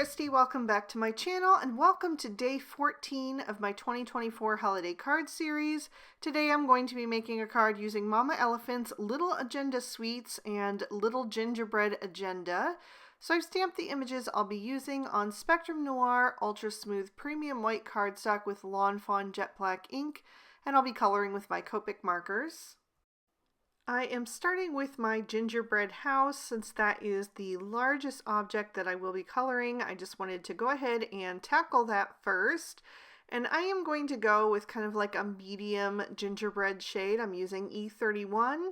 Christy, welcome back to my channel and welcome to day 14 of my 2024 holiday card series. Today I'm going to be making a card using Mama Elephant's Little Agenda Sweets and Little Gingerbread Agenda. So I've stamped the images I'll be using on Spectrum Noir Ultra Smooth Premium White cardstock with Lawn Fawn Jet Black ink, and I'll be coloring with my Copic markers. I am starting with my gingerbread house since that is the largest object that I will be coloring. I just wanted to go ahead and tackle that first. And I am going to go with kind of like a medium gingerbread shade. I'm using E31,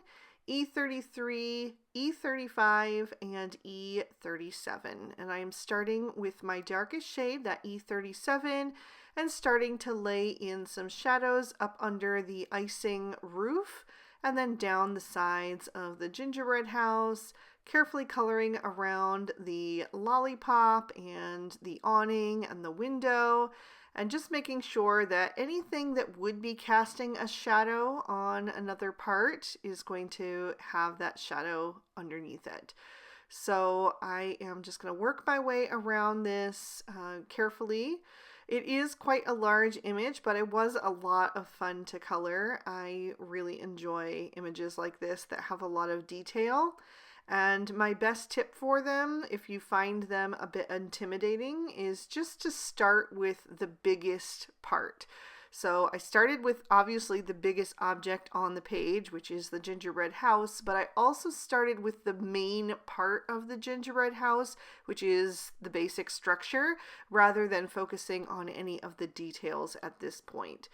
E33, E35, and E37. And I am starting with my darkest shade, that E37, and starting to lay in some shadows up under the icing roof, and then down the sides of the gingerbread house, carefully coloring around the lollipop and the awning and the window, and just making sure that anything that would be casting a shadow on another part is going to have that shadow underneath it. So I am just going to work my way around this carefully. It is quite a large image, but it was a lot of fun to color. I really enjoy images like this that have a lot of detail. And my best tip for them, if you find them a bit intimidating, is just to start with the biggest part. So I started with obviously the biggest object on the page, which is the gingerbread house, but I also started with the main part of the gingerbread house, which is the basic structure, rather than focusing on any of the details at this point.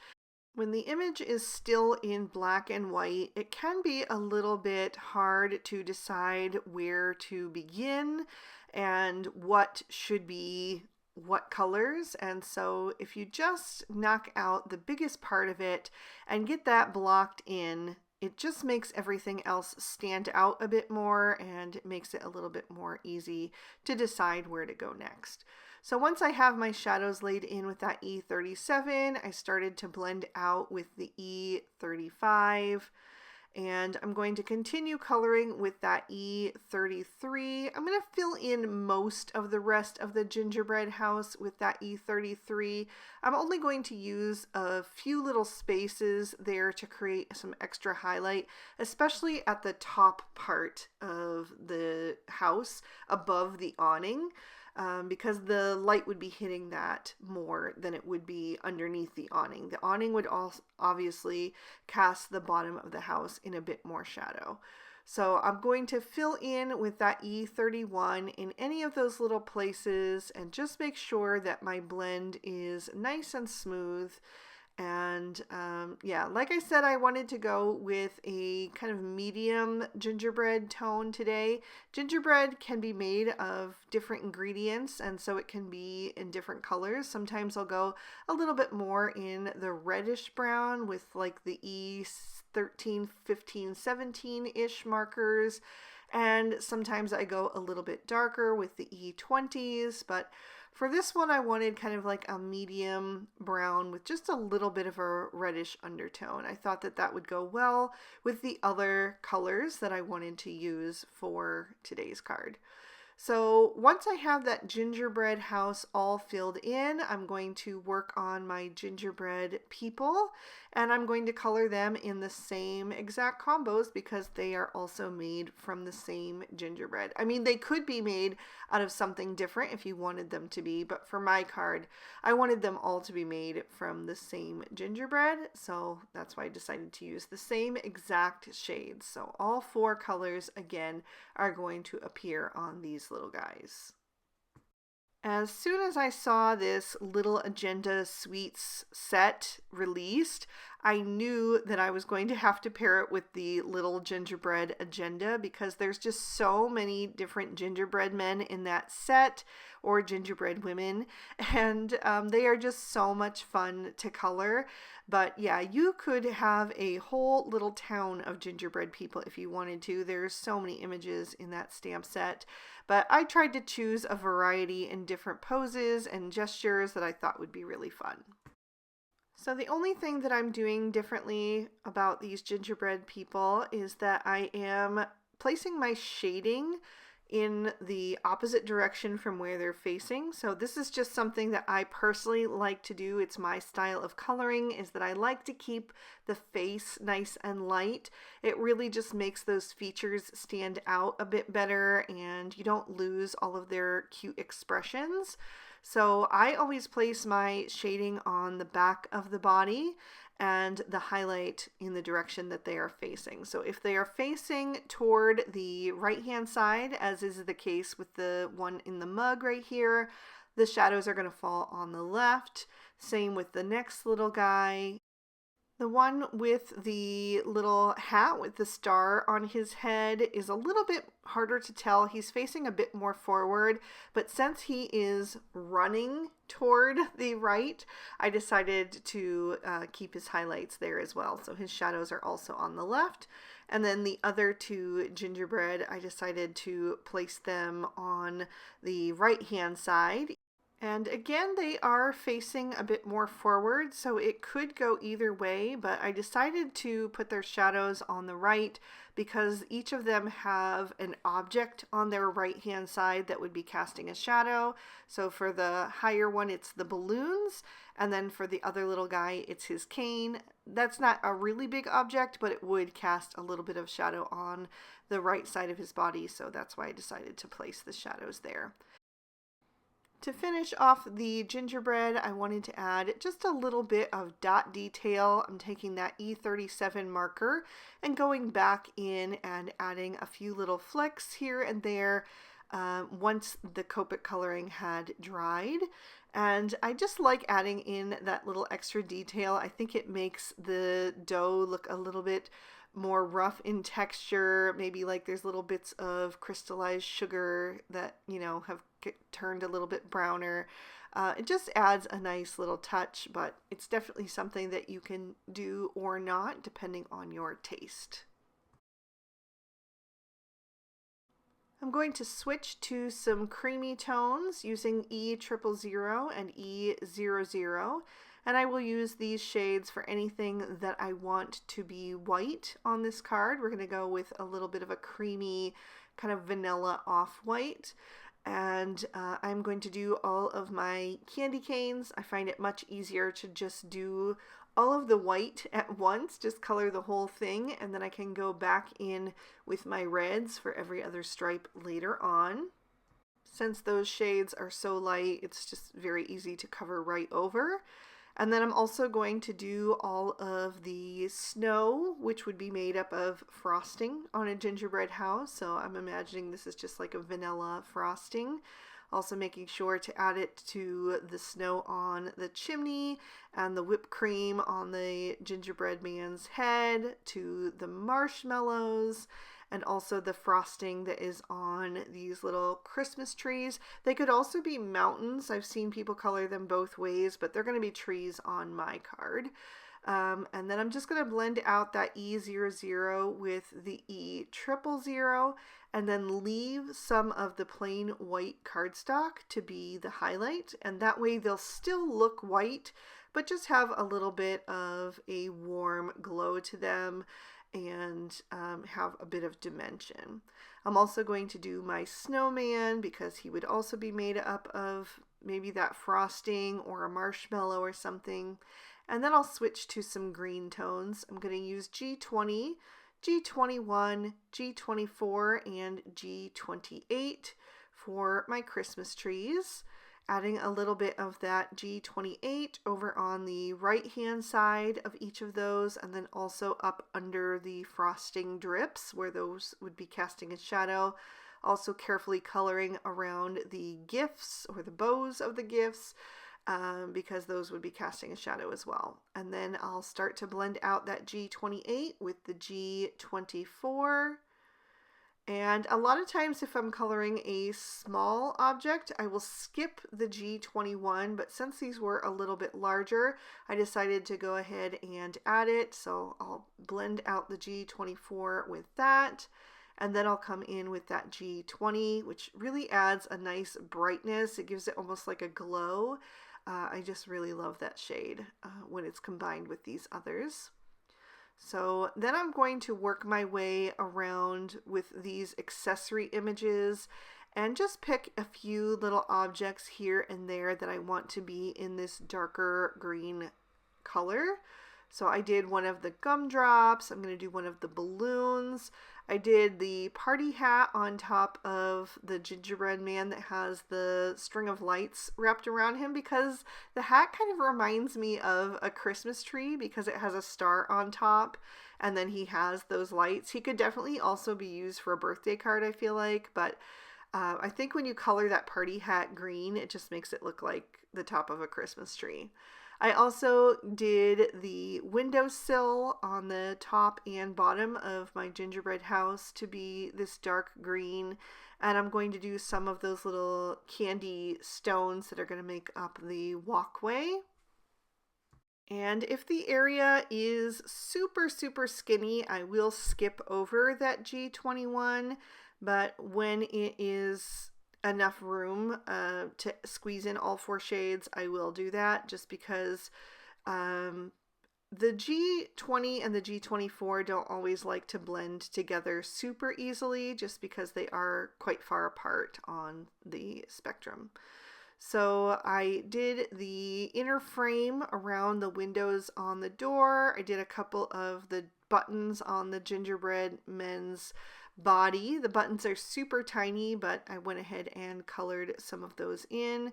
When the image is still in black and white, it can be a little bit hard to decide where to begin and what should be what colors. And so if you just knock out the biggest part of it and get that blocked in, it just makes everything else stand out a bit more, and it makes it a little bit more easy to decide where to go next. So once I have my shadows laid in with that E37, I started to blend out with the E35. And I'm going to continue coloring with that E33. I'm going to fill in most of the rest of the gingerbread house with that E33. I'm only going to use a few little spaces there to create some extra highlight, especially at the top part of the house above the awning. Because the light would be hitting that more than it would be underneath the awning. The awning would also obviously cast the bottom of the house in a bit more shadow. So I'm going to fill in with that E31 in any of those little places and just make sure that my blend is nice and smooth. And yeah, like I said, I wanted to go with a kind of medium gingerbread tone today. Gingerbread can be made of different ingredients, and so it can be in different colors. Sometimes I'll go a little bit more in the reddish brown with like the E13, 15, 17-ish markers. And sometimes I go a little bit darker with the E20s, but for this one, I wanted kind of like a medium brown with just a little bit of a reddish undertone. I thought that that would go well with the other colors that I wanted to use for today's card. So once I have that gingerbread house all filled in, I'm going to work on my gingerbread people, and I'm going to color them in the same exact combos because they are also made from the same gingerbread. I mean, they could be made out of something different if you wanted them to be, but for my card, I wanted them all to be made from the same gingerbread, so that's why I decided to use the same exact shades. So all four colors, again, are going to appear on these little guys. As soon as I saw this Little Agenda Sweets set released, I knew that I was going to have to pair it with the Little Gingerbread Agenda because there's just so many different gingerbread men in that set, or gingerbread women, and they are just so much fun to color. But yeah, you could have a whole little town of gingerbread people if you wanted to. There's so many images in that stamp set, but I tried to choose a variety in different poses and gestures that I thought would be really fun. So the only thing that I'm doing differently about these gingerbread people is that I am placing my shading in the opposite direction from where they're facing. So this is just something that I personally like to do. It's my style of coloring, is that I like to keep the face nice and light. It really just makes those features stand out a bit better, and you don't lose all of their cute expressions. So I always place my shading on the back of the body and the highlight in the direction that they are facing. So if they are facing toward the right hand side, as is the case with the one in the mug right here, the shadows are going to fall on the left. Same with the next little guy. The one with the little hat with the star on his head is a little bit harder to tell. He's facing a bit more forward, but since he is running toward the right, I decided to keep his highlights there as well. So his shadows are also on the left. And then the other two gingerbread, I decided to place them on the right-hand side. And again, they are facing a bit more forward, so it could go either way, but I decided to put their shadows on the right because each of them have an object on their right-hand side that would be casting a shadow. So for the higher one, it's the balloons, and then for the other little guy, it's his cane. That's not a really big object, but it would cast a little bit of shadow on the right side of his body, so that's why I decided to place the shadows there. To finish off the gingerbread, I wanted to add just a little bit of dot detail. I'm taking that E37 marker and going back in and adding a few little flecks here and there once the Copic coloring had dried. And I just like adding in that little extra detail. I think it makes the dough look a little bit more rough in texture, maybe like there's little bits of crystallized sugar that, you know, have turned a little bit browner. It just adds a nice little touch, but it's definitely something that you can do or not depending on your taste. I'm going to switch to some creamy tones using E000 and E00. And I will use these shades for anything that I want to be white on this card. We're going to go with a little bit of a creamy kind of vanilla off-white. And I'm going to do all of my candy canes. I find it much easier to just do all of the white at once, just color the whole thing, and then I can go back in with my reds for every other stripe later on. Since those shades are so light, it's just very easy to cover right over. And then I'm also going to do all of the snow, which would be made up of frosting on a gingerbread house. So I'm imagining this is just like a vanilla frosting. Also making sure to add it to the snow on the chimney and the whipped cream on the gingerbread man's head, to the marshmallows, and also the frosting that is on these little Christmas trees. They could also be mountains. I've seen people color them both ways, but they're going to be trees on my card. And then I'm just going to blend out that E00 with the E000 and then leave some of the plain white cardstock to be the highlight. And that way they'll still look white, but just have a little bit of a warm glow to them and have a bit of dimension. I'm also going to do my snowman because he would also be made up of maybe that frosting or a marshmallow or something. And then I'll switch to some green tones. I'm going to use G20, G21, G24, and G28 for my Christmas trees. Adding a little bit of that G28 over on the right hand side of each of those, and then also up under the frosting drips where those would be casting a shadow. Also carefully coloring around the gifts or the bows of the gifts because those would be casting a shadow as well. And then I'll start to blend out that G28 with the G24. And a lot of times if I'm coloring a small object, I will skip the G21, but since these were a little bit larger, I decided to go ahead and add it. So I'll blend out the G24 with that, and then I'll come in with that G20, which really adds a nice brightness. It gives it almost like a glow. I just really love that shade when it's combined with these others. So then I'm going to work my way around with these accessory images and just pick a few little objects here and there that I want to be in this darker green color. So I did one of the gumdrops. I'm going to do one of the balloons. I did the party hat on top of the gingerbread man that has the string of lights wrapped around him, because the hat kind of reminds me of a Christmas tree because it has a star on top and then he has those lights. He could definitely also be used for a birthday card, I feel like, but I think when you color that party hat green, it just makes it look like the top of a Christmas tree. I also did the windowsill on the top and bottom of my gingerbread house to be this dark green, and I'm going to do some of those little candy stones that are going to make up the walkway. And if the area is super skinny, I will skip over that G21, but when it is enough room to squeeze in all 4 shades, I will do that, just because the G20 and the G24 don't always like to blend together super easily, just because they are quite far apart on the spectrum. So I did the inner frame around the windows on the door. I did a couple of the buttons on the gingerbread men's body. The buttons are super tiny, but I went ahead and colored some of those in.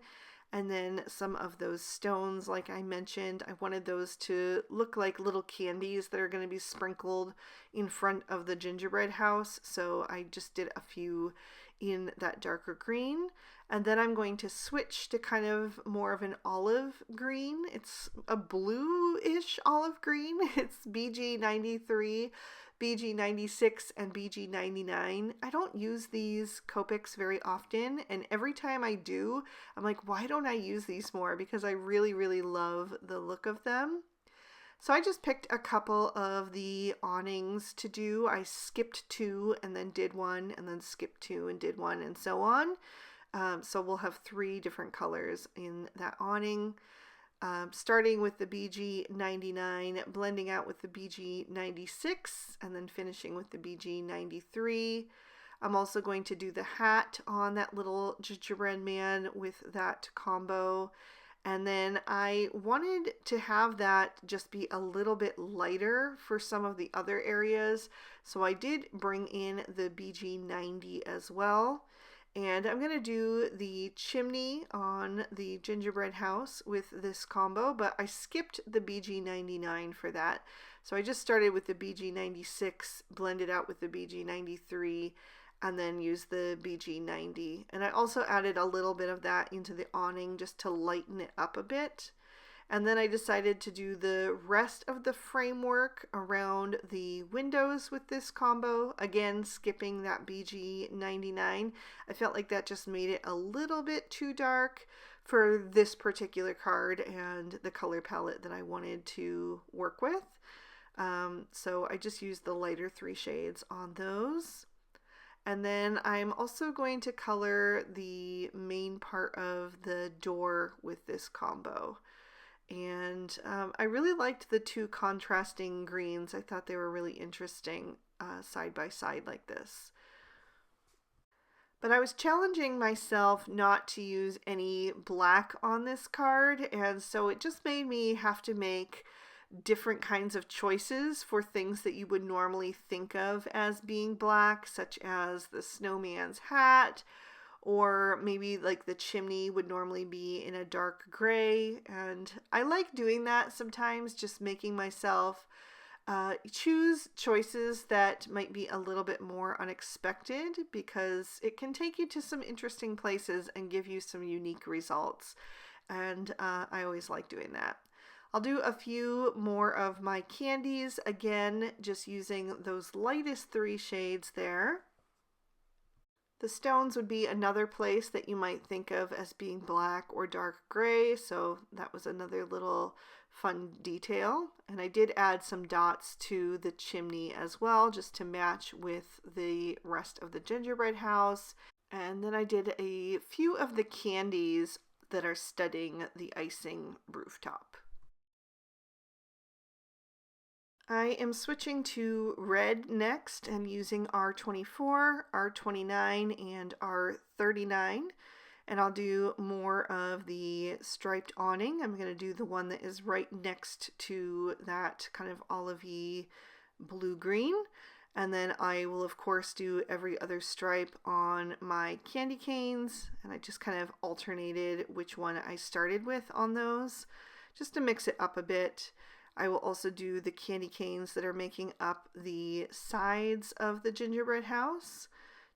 And then some of those stones, like I mentioned, I wanted those to look like little candies that are going to be sprinkled in front of the gingerbread house. So I just did a few in that darker green. And then I'm going to switch to kind of more of an olive green. It's a blue-ish olive green. It's BG93, BG96, and BG99. I don't use these Copics very often, and every time I do, I'm like, why don't I use these more? Because I really love the look of them. So I just picked a couple of the awnings to do. I skipped 2 and then did 1, and then skipped 2 and did 1, and so on. So we'll have 3 different colors in that awning. Starting with the BG99, blending out with the BG96, and then finishing with the BG93. I'm also going to do the hat on that little gingerbread man with that combo. And then I wanted to have that just be a little bit lighter for some of the other areas. So I did bring in the BG90 as well. And I'm going to do the chimney on the gingerbread house with this combo, but I skipped the BG99 for that. So I just started with the BG96, blended out with the BG93, and then used the BG90. And I also added a little bit of that into the awning just to lighten it up a bit. And then I decided to do the rest of the framework around the windows with this combo. Again, skipping that BG99. I felt like that just made it a little bit too dark for this particular card and the color palette that I wanted to work with. So I just used the lighter 3 shades on those. And then I'm also going to color the main part of the door with this combo. And I really liked the 2 contrasting greens. I thought they were really interesting side by side like this. But I was challenging myself not to use any black on this card, and so it just made me have to make different kinds of choices for things that you would normally think of as being black, such as the snowman's hat, or maybe like the chimney would normally be in a dark gray. And I like doing that sometimes, just making myself choose choices that might be a little bit more unexpected, because it can take you to some interesting places and give you some unique results. And I always like doing that. I'll do a few more of my candies, again, just using those lightest 3 shades there. The stones would be another place that you might think of as being black or dark gray, so that was another little fun detail. And I did add some dots to the chimney as well, just to match with the rest of the gingerbread house. And then I did a few of the candies that are studding the icing rooftop. I am switching to red next. I'm using R24, R29, and R39. And I'll do more of the striped awning. I'm going to do the one that is right next to that kind of olivey blue-green. And then I will, of course, do every other stripe on my candy canes. And I just kind of alternated which one I started with on those, just to mix it up a bit. I will also do the candy canes that are making up the sides of the gingerbread house,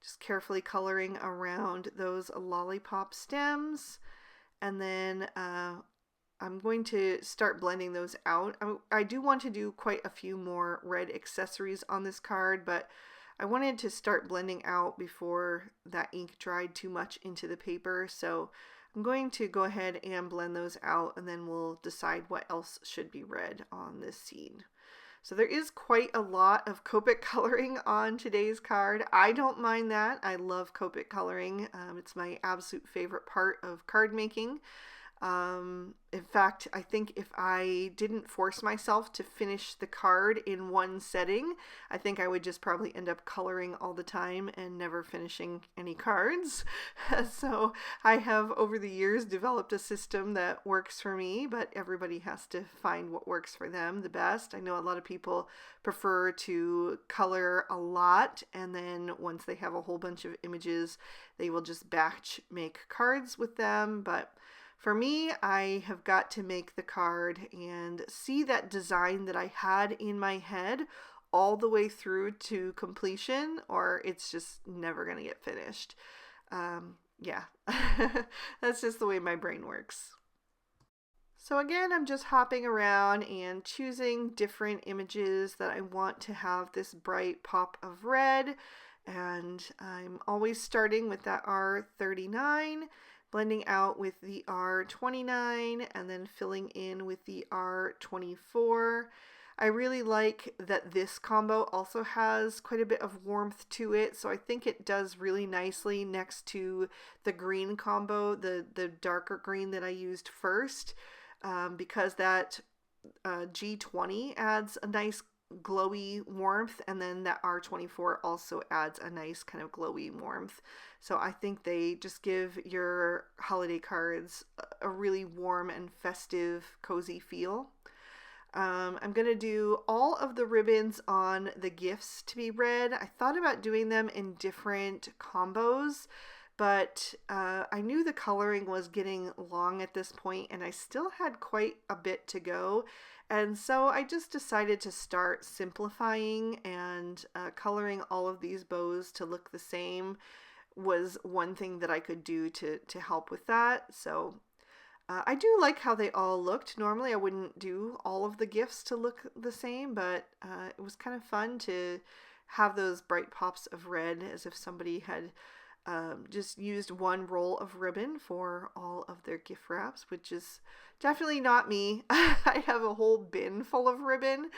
just carefully coloring around those lollipop stems. And then I'm going to start blending those out. I do want to do quite a few more red accessories on this card, but I wanted to start blending out before that ink dried too much into the paper. So I'm going to go ahead and blend those out, and then we'll decide what else should be red on this scene. So there is quite a lot of Copic coloring on today's card. I don't mind that. I love Copic coloring. It's my absolute favorite part of card making. In fact, I think if I didn't force myself to finish the card in one setting, I think I would just probably end up coloring all the time and never finishing any cards. So I have over the years developed a system that works for me, but everybody has to find what works for them the best. I know a lot of people prefer to color a lot, and then once they have a whole bunch of images, they will just batch make cards with them. But for me, I have got to make the card and see that design that I had in my head all the way through to completion, or it's just never going to get finished. Yeah, that's just the way my brain works. So again, I'm just hopping around and choosing different images that I want to have this bright pop of red. And I'm always starting with that R39, blending out with the R29, and then filling in with the R24. I really like that this combo also has quite a bit of warmth to it, so I think it does really nicely next to the green combo, the darker green that I used first, because that G20 adds a nice glowy warmth, and then that R24 also adds a nice kind of glowy warmth. So I think they just give your holiday cards a really warm and festive, cozy feel. I'm going to do all of the ribbons on the gifts to be red. I thought about doing them in different combos, but I knew the coloring was getting long at this point, and I still had quite a bit to go. And so I just decided to start simplifying, and coloring all of these bows to look the same was one thing that I could do to help with that. So I do like how they all looked. Normally I wouldn't do all of the gifts to look the same, but it was kind of fun to have those bright pops of red, as if somebody had just used one roll of ribbon for all of their gift wraps, which is definitely not me. I have a whole bin full of ribbon.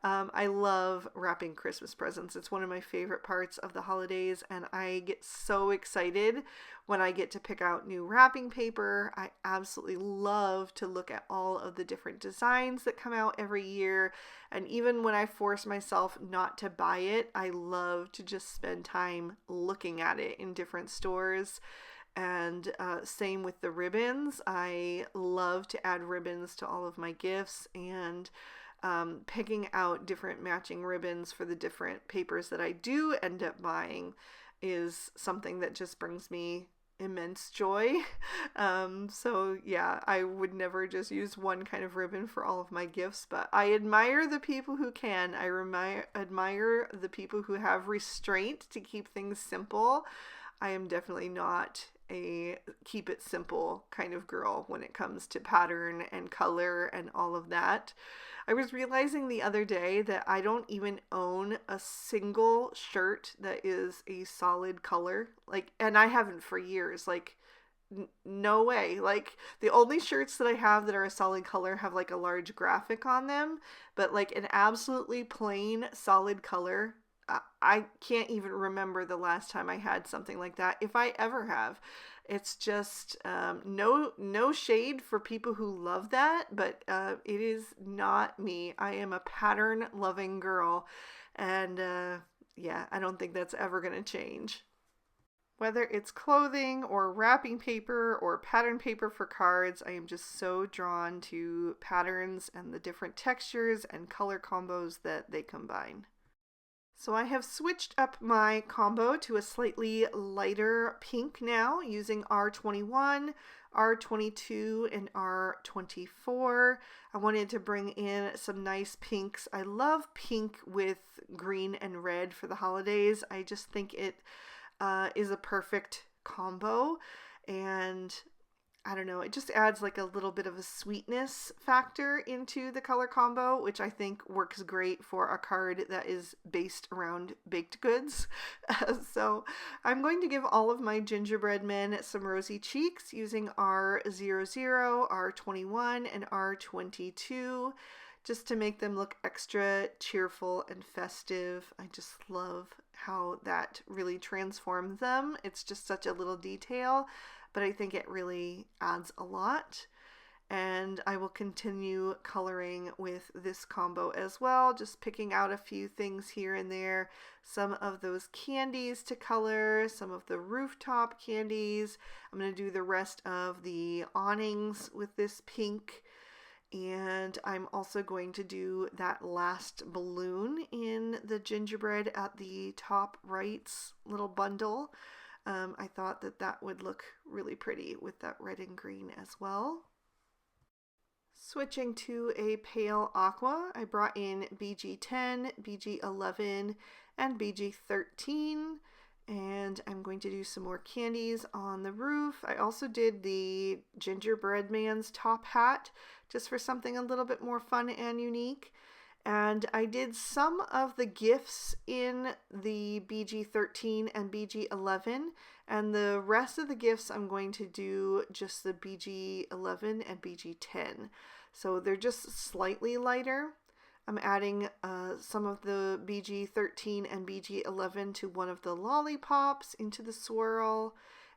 I love wrapping Christmas presents. It's one of my favorite parts of the holidays, and I get so excited when I get to pick out new wrapping paper. I absolutely love to look at all of the different designs that come out every year, and even when I force myself not to buy it, I love to just spend time looking at it in different stores. And same with the ribbons. I love to add ribbons to all of my gifts, and picking out different matching ribbons for the different papers that I do end up buying is something that just brings me immense joy. So yeah, I would never just use one kind of ribbon for all of my gifts, but I admire the people who can. I admire the people who have restraint to keep things simple. I am definitely not a keep it simple kind of girl when it comes to pattern and color and all of that. I was realizing the other day that I don't even own a single shirt that is a solid color. And I haven't for years. No way. The only shirts that I have that are a solid color have a large graphic on them, but an absolutely plain solid color, I can't even remember the last time I had something like that, if I ever have. It's just no shade for people who love that, but it is not me. I am a pattern loving girl, and yeah, I don't think that's ever going to change. Whether it's clothing or wrapping paper or pattern paper for cards, I am just so drawn to patterns and the different textures and color combos that they combine. So I have switched up my combo to a slightly lighter pink now using R21, R22, and R24. I wanted to bring in some nice pinks. I love pink with green and red for the holidays. I just think it is a perfect combo, and I don't know, it just adds like a little bit of a sweetness factor into the color combo, which I think works great for a card that is based around baked goods. So I'm going to give all of my gingerbread men some rosy cheeks using R00, R21, and R22, just to make them look extra cheerful and festive. I just love how that really transforms them. It's just such a little detail, but I think it really adds a lot. And I will continue coloring with this combo as well, just picking out a few things here and there. Some of those candies to color, some of the rooftop candies. I'm going to do the rest of the awnings with this pink. And I'm also going to do that last balloon in the gingerbread at the top right little bundle. I thought that that would look really pretty with that red and green as well. Switching to a pale aqua, I brought in BG10, BG11, and BG13. And I'm going to do some more candies on the roof. I also did the gingerbread man's top hat, just for something a little bit more fun and unique. And I did some of the gifts in the BG13 and BG11, and the rest of the gifts I'm going to do just the BG11 and BG10. So they're just slightly lighter. I'm adding some of the BG13 and BG11 to one of the lollipops into the swirl,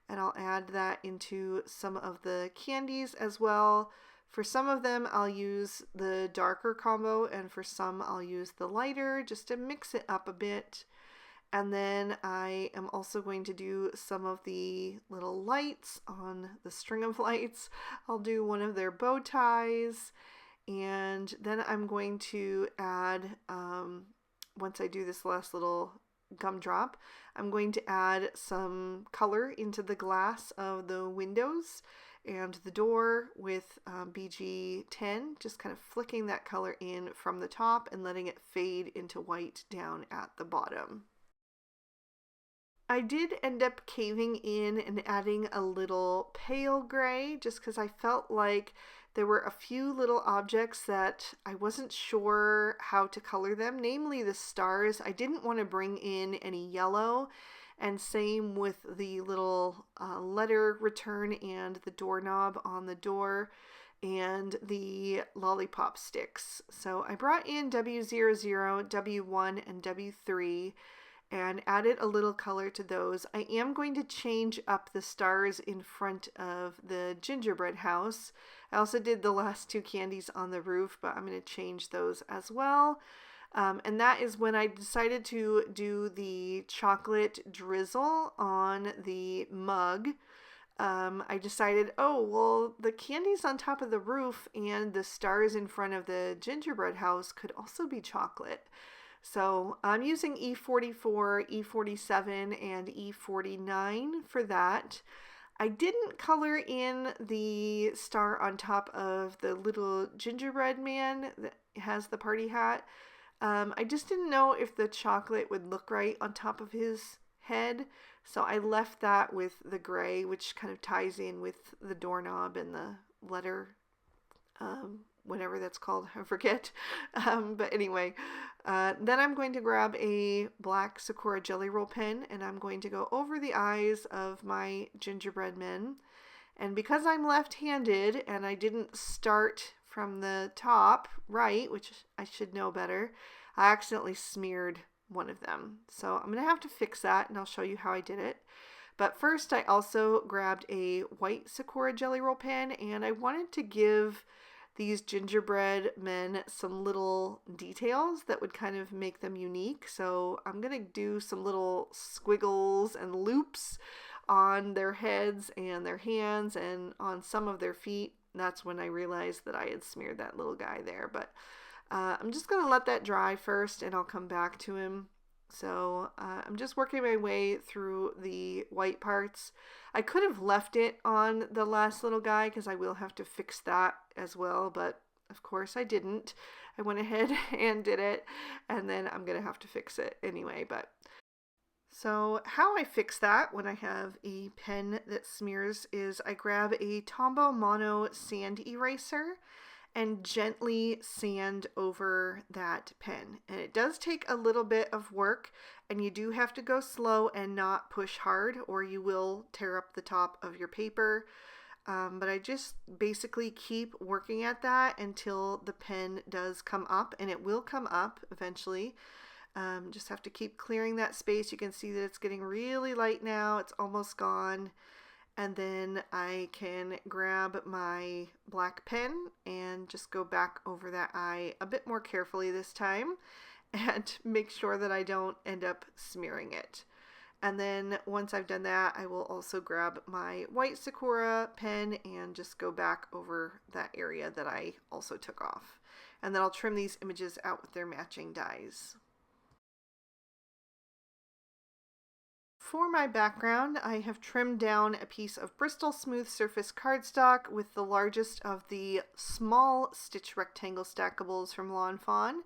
and I'll add that into some of the candies as well. For some of them, I'll use the darker combo, and for some, I'll use the lighter just to mix it up a bit. And then I am also going to do some of the little lights on the string of lights. I'll do one of their bow ties. And then I'm going to add, once I do this last little gumdrop, I'm going to add some color into the glass of the windows and the door with BG10, just kind of flicking that color in from the top and letting it fade into white down at the bottom. I did end up caving in and adding a little pale gray just because I felt like there were a few little objects that I wasn't sure how to color them, namely the stars. I didn't want to bring in any yellow, and same with the little letter return and the doorknob on the door and the lollipop sticks. So I brought in W00, W1, and W3 and added a little color to those. I am going to change up the stars in front of the gingerbread house. I also did the last two candies on the roof, but I'm going to change those as well. And that is when I decided to do the chocolate drizzle on the mug. I decided, oh, well, the candies on top of the roof and the stars in front of the gingerbread house could also be chocolate. So I'm using E44, E47, and E49 for that. I didn't color in the star on top of the little gingerbread man that has the party hat. I just didn't know if the chocolate would look right on top of his head, so I left that with the gray, which kind of ties in with the doorknob and the letter, whatever that's called, I forget. But anyway, then I'm going to grab a black Sakura Jelly Roll pen, and I'm going to go over the eyes of my gingerbread men. And because I'm left-handed and I didn't start from the top right, which I should know better, I accidentally smeared one of them. So I'm going to have to fix that, and I'll show you how I did it. But first, I also grabbed a white Sakura Jelly Roll pen, and I wanted to give these gingerbread men some little details that would kind of make them unique. So I'm going to do some little squiggles and loops on their heads and their hands and on some of their feet. That's when I realized that I had smeared that little guy there. But I'm just going to let that dry first, and I'll come back to him. So I'm just working my way through the white parts. I could have left it on the last little guy because I will have to fix that as well, but of course I didn't. I went ahead and did it, and then I'm going to have to fix it anyway. But so how I fix that when I have a pen that smears is I grab a Tombow Mono sand eraser and gently sand over that pen. And it does take a little bit of work, and you do have to go slow and not push hard, or you will tear up the top of your paper. But I just basically keep working at that until the pen does come up, and it will come up eventually. Just have to keep clearing that space. You can see that it's getting really light now. It's almost gone. And then I can grab my black pen and just go back over that eye a bit more carefully this time and make sure that I don't end up smearing it. And then once I've done that, I will also grab my white Sakura pen and just go back over that area that I also took off. And then I'll trim these images out with their matching dies. For my background, I have trimmed down a piece of Bristol Smooth Surface cardstock with the largest of the small stitch rectangle stackables from Lawn Fawn,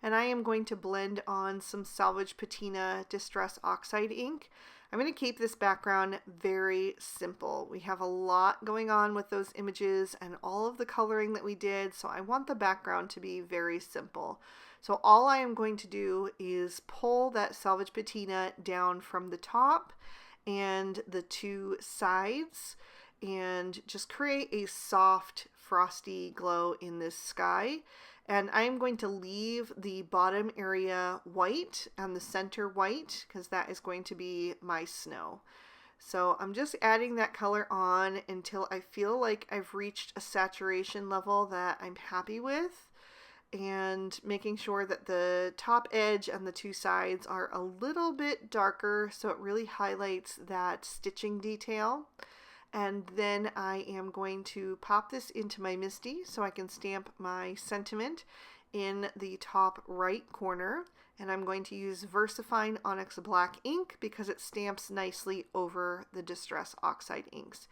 and I am going to blend on some Salvage Patina Distress Oxide Ink. I'm going to keep this background very simple. We have a lot going on with those images and all of the coloring that we did, so I want the background to be very simple. So all I am going to do is pull that Salvage Patina down from the top and the two sides and just create a soft frosty glow in this sky. And I am going to leave the bottom area white and the center white because that is going to be my snow. So I'm just adding that color on until I feel like I've reached a saturation level that I'm happy with, and making sure that the top edge and the two sides are a little bit darker so it really highlights that stitching detail. And then I am going to pop this into my MISTI so I can stamp my sentiment in the top right corner. And I'm going to use VersaFine Onyx Black ink because it stamps nicely over the Distress Oxide inks.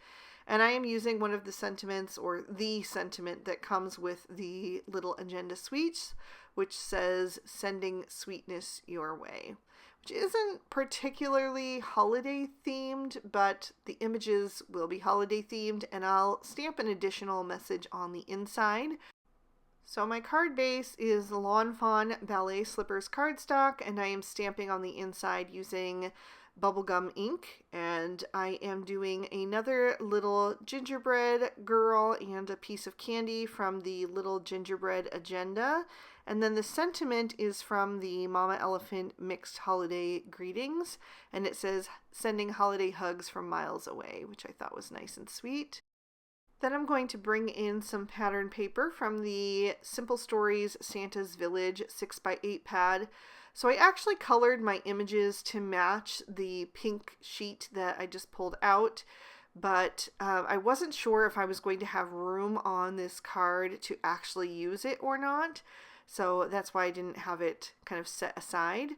And I am using one of the sentiments, or the sentiment that comes with the little agenda sweets, which says, "Sending sweetness your way," which isn't particularly holiday themed, but the images will be holiday themed, and I'll stamp an additional message on the inside. So my card base is Lawn Fawn Ballet Slippers cardstock, and I am stamping on the inside using bubblegum ink, and I am doing another little gingerbread girl and a piece of candy from the little gingerbread agenda, and then the sentiment is from the Mama Elephant mixed holiday greetings, and it says "Sending holiday hugs from miles away," which I thought was nice and sweet. Then I'm going to bring in some pattern paper from the Simple Stories Santa's Village 6x8 pad. So I actually colored my images to match the pink sheet that I just pulled out, but I wasn't sure if I was going to have room on this card to actually use it or not. So that's why I didn't have it kind of set aside.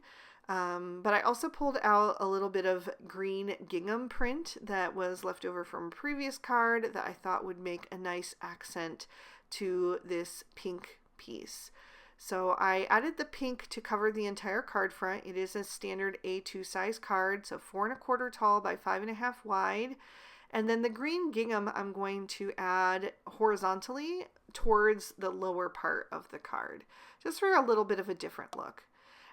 But I also pulled out a little bit of green gingham print that was left over from a previous card that I thought would make a nice accent to this pink piece. So I added the pink to cover the entire card front. It is a standard A2 size card, so 4 1/4 tall by 5 1/2 wide. And then the green gingham I'm going to add horizontally towards the lower part of the card, just for a little bit of a different look.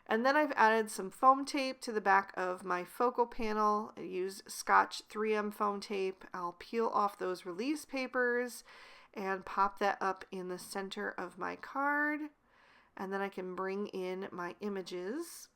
And then I've added some foam tape to the back of my focal panel. I use Scotch 3M foam tape. I'll peel off those release papers and pop that up in the center of my card. And then I can bring in my images.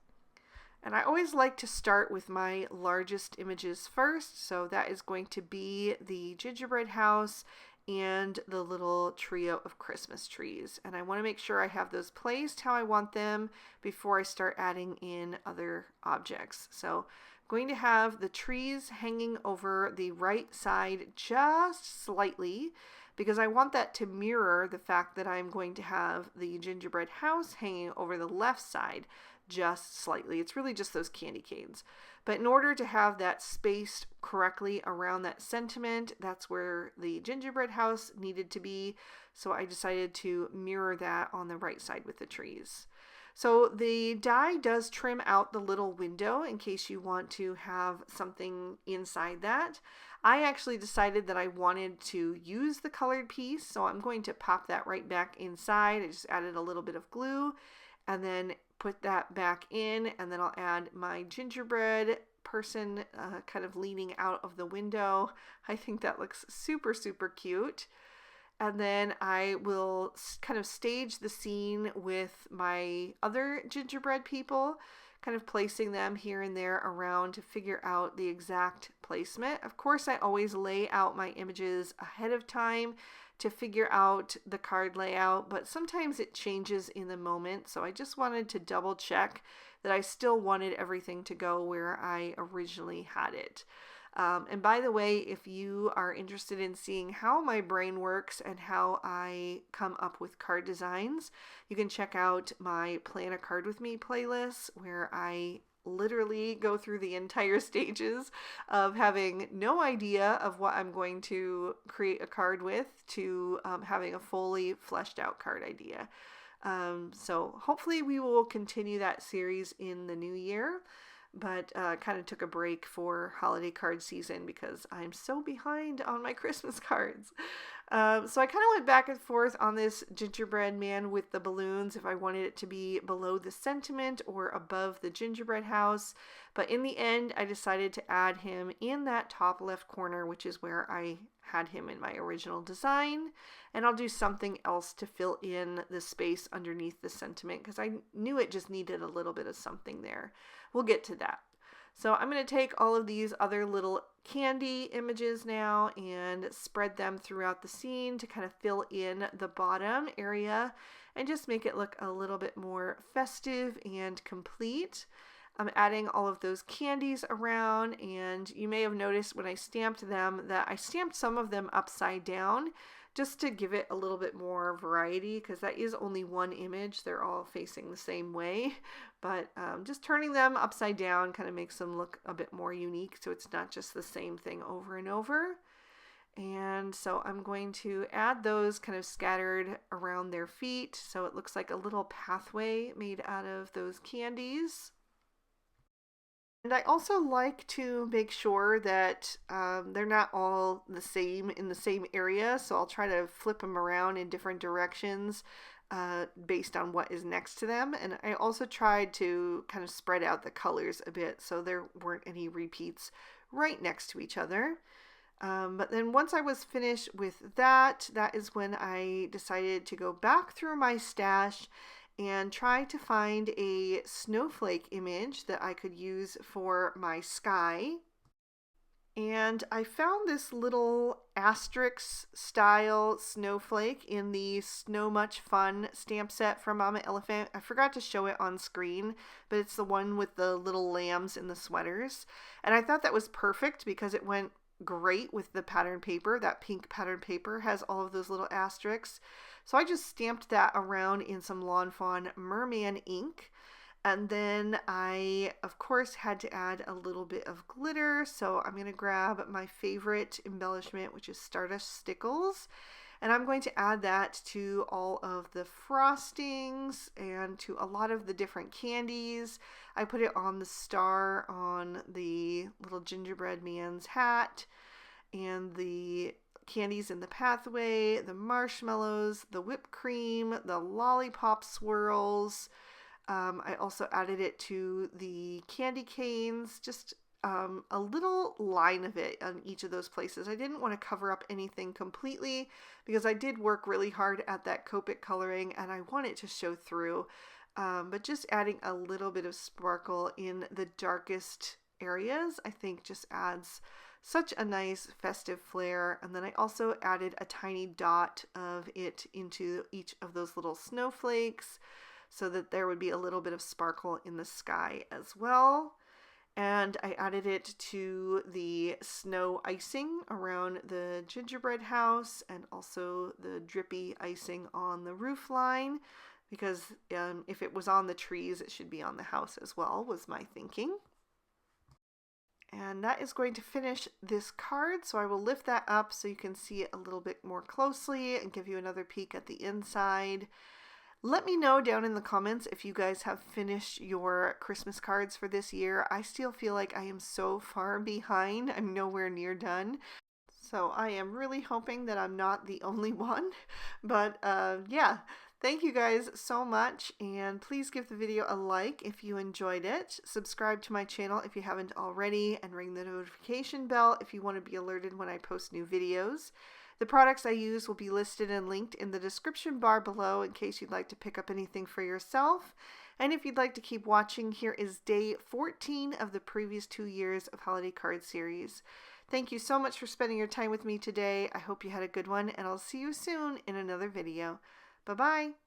And I always like to start with my largest images first. So that is going to be the gingerbread house and the little trio of Christmas trees. And I want to make sure I have those placed how I want them before I start adding in other objects. So I'm going to have the trees hanging over the right side just slightly, because I want that to mirror the fact that I'm going to have the gingerbread house hanging over the left side just slightly. It's really just those candy canes. But in order to have that spaced correctly around that sentiment, that's where the gingerbread house needed to be. So I decided to mirror that on the right side with the trees. So the die does trim out the little window in case you want to have something inside that. I actually decided that I wanted to use the colored piece, so I'm going to pop that right back inside. I just added a little bit of glue and then put that back in, and then I'll add my gingerbread person kind of leaning out of the window. I think that looks super, super cute. And then I will kind of stage the scene with my other gingerbread people, kind of placing them here and there around to figure out the exact placement. Of course, I always lay out my images ahead of time to figure out the card layout, but sometimes it changes in the moment. So I just wanted to double check that I still wanted everything to go where I originally had it. And by the way, if you are interested in seeing how my brain works and how I come up with card designs, you can check out my Plan a Card With Me playlist, where I literally go through the entire stages of having no idea of what I'm going to create a card with to having a fully fleshed out card idea. So hopefully we will continue that series in the new year, but kind of took a break for holiday card season because I'm so behind on my Christmas cards. So I kind of went back and forth on this gingerbread man with the balloons, if I wanted it to be below the sentiment or above the gingerbread house. But in the end, I decided to add him in that top left corner, which is where I had him in my original design. And I'll do something else to fill in the space underneath the sentiment because I knew it just needed a little bit of something there. We'll get to that. So I'm going to take all of these other little candy images now and spread them throughout the scene to kind of fill in the bottom area and just make it look a little bit more festive and complete. I'm adding all of those candies around, and you may have noticed when I stamped them that I stamped some of them upside down just to give it a little bit more variety, because that is only one image. They're all facing the same way, but just turning them upside down kind of makes them look a bit more unique, so it's not just the same thing over and over. And so I'm going to add those kind of scattered around their feet, so it looks like a little pathway made out of those candies. And I also like to make sure that they're not all the same in the same area, so I'll try to flip them around in different directions based on what is next to them. And I also tried to kind of spread out the colors a bit so there weren't any repeats right next to each other. But then once I was finished with that, that is when I decided to go back through my stash and try to find a snowflake image that I could use for my sky. And I found this little asterisk style snowflake in the Snow Much Fun stamp set from Mama Elephant. I forgot to show it on screen, but it's the one with the little lambs in the sweaters. And I thought that was perfect because it went great with the pattern paper. That pink pattern paper has all of those little asterisks. So I just stamped that around in some Lawn Fawn Merman ink. And then I, of course, had to add a little bit of glitter. So I'm going to grab my favorite embellishment, which is Stardust Stickles. And I'm going to add that to all of the frostings and to a lot of the different candies. I put it on the star on the little gingerbread man's hat, and the candies in the pathway, the marshmallows, the whipped cream, the lollipop swirls. I also added it to the candy canes, just a little line of it on each of those places. I didn't want to cover up anything completely because I did work really hard at that Copic coloring and I want it to show through. but just adding a little bit of sparkle in the darkest areas, I think just adds such a nice festive flair. And then I also added a tiny dot of it into each of those little snowflakes so that there would be a little bit of sparkle in the sky as well. And I added it to the snow icing around the gingerbread house and also the drippy icing on the roof line, because if it was on the trees, it should be on the house as well, was my thinking. And that is going to finish this card, so I will lift that up so you can see it a little bit more closely and give you another peek at the inside. Let me know down in the comments if you guys have finished your Christmas cards for this year. I still feel like I am so far behind. I'm nowhere near done. So I am really hoping that I'm not the only one. But yeah, thank you guys so much. And please give the video a like if you enjoyed it. Subscribe to my channel if you haven't already. And ring the notification bell if you want to be alerted when I post new videos. The products I use will be listed and linked in the description bar below in case you'd like to pick up anything for yourself. And if you'd like to keep watching, here is day 14 of the previous 2 years of holiday card series. Thank you so much for spending your time with me today. I hope you had a good one, and I'll see you soon in another video. Bye-bye.